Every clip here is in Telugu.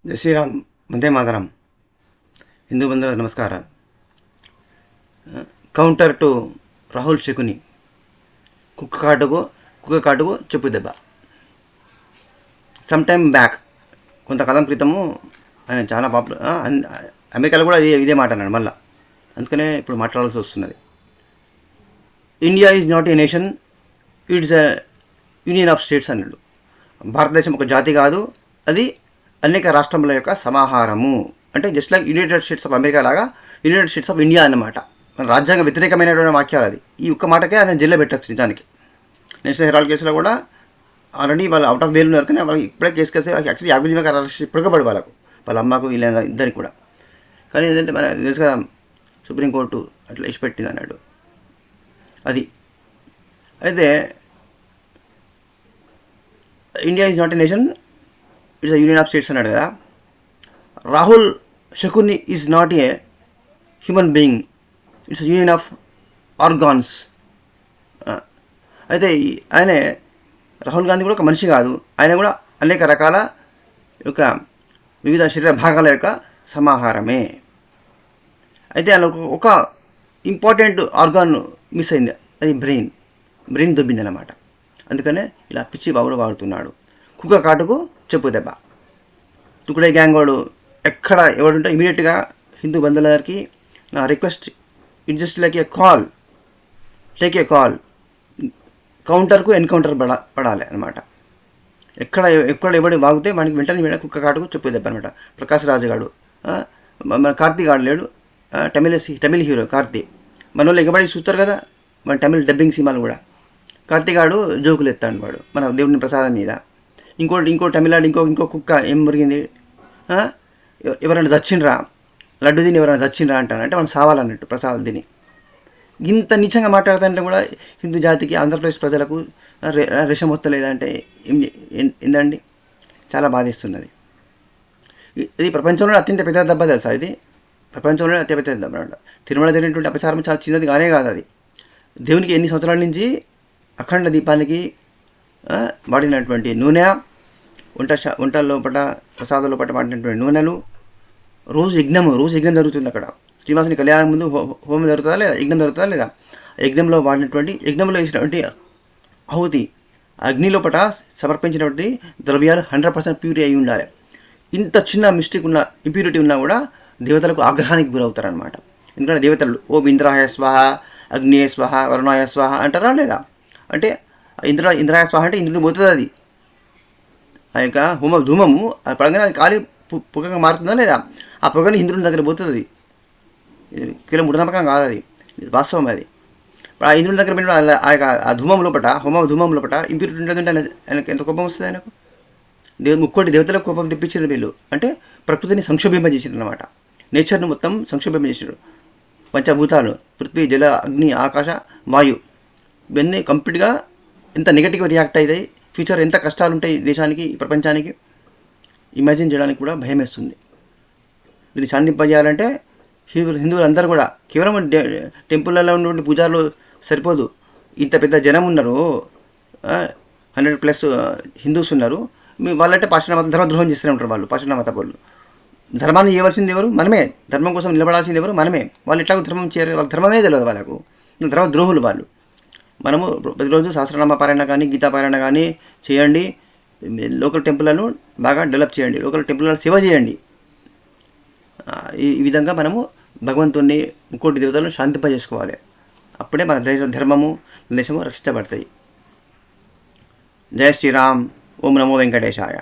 జై శ్రీరామ్, వందే మాతరం. హిందూ బంధువులకు నమస్కారాలు. Counter to Rahul Shakuni. కుక్క కాటుకు చెప్పు దెబ్బ. సమ్ టైమ్ బ్యాక్, కొంతకాలం క్రితము ఆయన చాలా పాపులర్, అమెరికాలో కూడా ఇదే మాట అన్నాడు మళ్ళా. అందుకనే ఇప్పుడు మాట్లాడాల్సి వస్తున్నది. India is not a nation, it's a union of states అన్నాడు. భారతదేశం ఒక జాతి కాదు, అది అనేక రాష్ట్రముల యొక్క సమాహారము. అంటే just like United states of America లాగా యునైటెడ్ స్టేట్స్ ఆఫ్ ఇండియా అన్నమాట. మన రాజ్యాంగ వ్యతిరేకమైనటువంటి వాక్యాలు అది. ఈ ఒక్క మాటకే ఆయన జైల్లో పెట్టచ్చు నిజానికి. నేషనల్ హెరాల్డ్ కేసులో కూడా ఆల్రెడీ వాళ్ళు అవుట్ ఆఫ్ బెయిల్ ఉన్నారు, కానీ వాళ్ళకి ఇప్పుడే కేసు కేసు యాక్చువల్లీ 50 నిమిషాలు అరెస్ట్ ఇప్పటికపడి వాళ్ళ అమ్మకు ఇలా ఇద్దరికి కూడా. కానీ ఏంటంటే మన తెలుసు కదా, సుప్రీంకోర్టు అట్లా ఇచ్చిపెట్టింది అన్నాడు. అది అయితే India is not a nation, it's a union of states అన్నాడు కదా. Rahul Shakuni is not a human being, it's union of organs. అయితే ఆయనే రాహుల్ గాంధీ కూడా ఒక మనిషి కాదు, ఆయన కూడా అనేక రకాల యొక్క వివిధ శరీర భాగాల యొక్క సమాహారమే. అయితే ఆయన ఒక ఇంపార్టెంట్ ఆర్గాన్ మిస్ అయింది, అది బ్రెయిన్ దొబ్బింది అన్నమాట. అందుకనే ఇలా పిచ్చి బాగుడు వాడుతున్నాడు. కుక్క కాటుకు చెప్పు దెబ్బ. తుకుడే గ్యాంగ్ వాడు ఎక్కడ ఎవడుంటే ఇమీడియట్గా హిందూ బంధువులందరికీ నా request, it just like a call, take a call. కౌంటర్కు ఎన్కౌంటర్ పడాలి అనమాట. ఎక్కడ ఎవడి వాగితే మనకి వెంటనే కుక్క కాటుకు చెప్పు దెబ్బ అనమాట. ప్రకాష్ రాజు గాడు, మన కార్తీ గాడు లేడు, తమిళ హీరో కార్తీ. మన వాళ్ళు ఎగబడి చూస్తారు కదా, మన తమిళ డబ్బింగ్ సినిమాలు కూడా. కార్తీగాడు జోకులు ఎత్తాడు వాడు మన దేవుని ప్రసాదం మీద. ఇంకో తమిళనాడు ఇంకో కుక్క ఏం మురిగింది, ఎవరైనా చచ్చిండ్రా, లడ్డు తిని ఎవరైనా చచ్చిండ్రా అంటాను, అంటే మనం సావాలన్నట్టు ప్రసాదాలు తిని. ఇంత నీచంగా మాట్లాడుతుంటే కూడా హిందూ జాతికి, ఆంధ్రప్రదేశ్ ప్రజలకు రేషం వస్తలేదంటే ఏందండి, చాలా బాధిస్తున్నది. ఇది ప్రపంచంలో అత్యంత పెద్ద దెబ్బ తెలుసా, ఇది ప్రపంచంలో అత్యంత పెద్ద దెబ్బ. తిరుమల జరిగినటువంటి అపచారం చాలా చిన్నది కానే కాదు. అది దేవునికి ఎన్ని సంవత్సరాల నుంచి అఖండ దీపానికి వాడినటువంటి నూనె, వంట లోపల ప్రసాదం లోపల వాడినటువంటి నూనెలు, రోజు యజ్ఞం జరుగుతుంది అక్కడ. శ్రీనివాసుని కళ్యాణం ముందు హోమం జరుగుతుందా లేదా, యజ్ఞం జరుగుతుందా లేదా. యజ్ఞంలో వేసినటువంటి ఆహుతి, అగ్ని లోపల సమర్పించినటువంటి ద్రవ్యాలు 100% ప్యూరి అయి ఉండాలి. ఇంత చిన్న మిస్టేక్ ఉన్న, ఇంప్యూరిటీ ఉన్నా కూడా దేవతలకు ఆగ్రహానికి గురవుతారనమాట. ఎందుకంటే దేవతలు ఓం ఇంద్రాయ స్వాహ, అగ్నియ స్వాహ, వరుణాయ స్వాహ అంటారా లేదా. అంటే ఇంద్రాయ స్వాహ అంటే ఇంద్రుడు పోతుంది. అది ఆ యొక్క ధూమము పడగానే అది కాలి పొగగా మారుతుందా లేదా, ఆ పొగని ఇంద్రుని దగ్గర పోతుంది. అది కేవలం మూఢనమ్మకం కాదు, అది వాస్తవం. అది ఆ ఇంద్రుని దగ్గర పెట్టిన ఆ ధూమం లోపల, ధూమం లోపల ఇంప్యూరిటీ ఉంటుందంటే ఆయనకు ఎంత కోపం వస్తుంది. ఆయనకు ముక్కోటి దేవతలకు కోపం తెప్పించారు వీళ్ళు. అంటే ప్రకృతిని సంక్షోభింపజేసారు అనమాట. నేచర్ను మొత్తం సంక్షోభింపజేసారు. పంచభూతాలు, పృథ్వీ, జల, అగ్ని, ఆకాశ, వాయు, ఇవన్నీ కంప్లీట్గా ఎంత నెగటివ్గా రియాక్ట్ అవుతాయి. ఫ్యూచర్ ఎంత కష్టాలు ఉంటాయి దేశానికి, ప్రపంచానికి, ఇమాజిన్ చేయడానికి కూడా భయం వేస్తుంది. దీన్ని శాంతింపజేయాలంటే హిందువులు అందరూ కూడా, కేవలం టెంపుల్లలో ఉన్నటువంటి పూజారులు సరిపోదు. ఇంత పెద్ద జనం ఉన్నారు, 100+ హిందూస్ ఉన్నారు. వాళ్ళంటే పాషాణ మతం ధర్మద్రోహం చేస్తూనే ఉంటారు. వాళ్ళు పాషాణ మత వాళ్ళు. ధర్మాన్ని చేయవలసింది ఎవరు? మనమే. ధర్మం కోసం నిలబడాల్సింది ఎవరు? మనమే. వాళ్ళు ఎట్లాగో ధర్మం చేయరు, వాళ్ళ ధర్మమే తెలియదు వాళ్ళకు. ధర్మద్రోహులు వాళ్ళు. మనము ప్రతిరోజు సహస్రనామ పారాయణ కానీ, గీతా పారాయణ కానీ చేయండి. లోకల్ టెంపుల్లను బాగా డెవలప్ చేయండి, లోకల్ టెంపుల్లను సేవ చేయండి. ఈ విధంగా మనము భగవంతుణ్ణి, ముక్కోటి దేవతలను శాంతింపజేసుకోవాలి. అప్పుడే మన ధర్మము, దేశము రక్షించబడతాయి. జై శ్రీరామ్. ఓం నమో వెంకటేశాయ.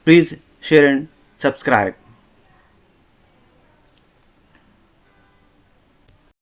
Please share and subscribe.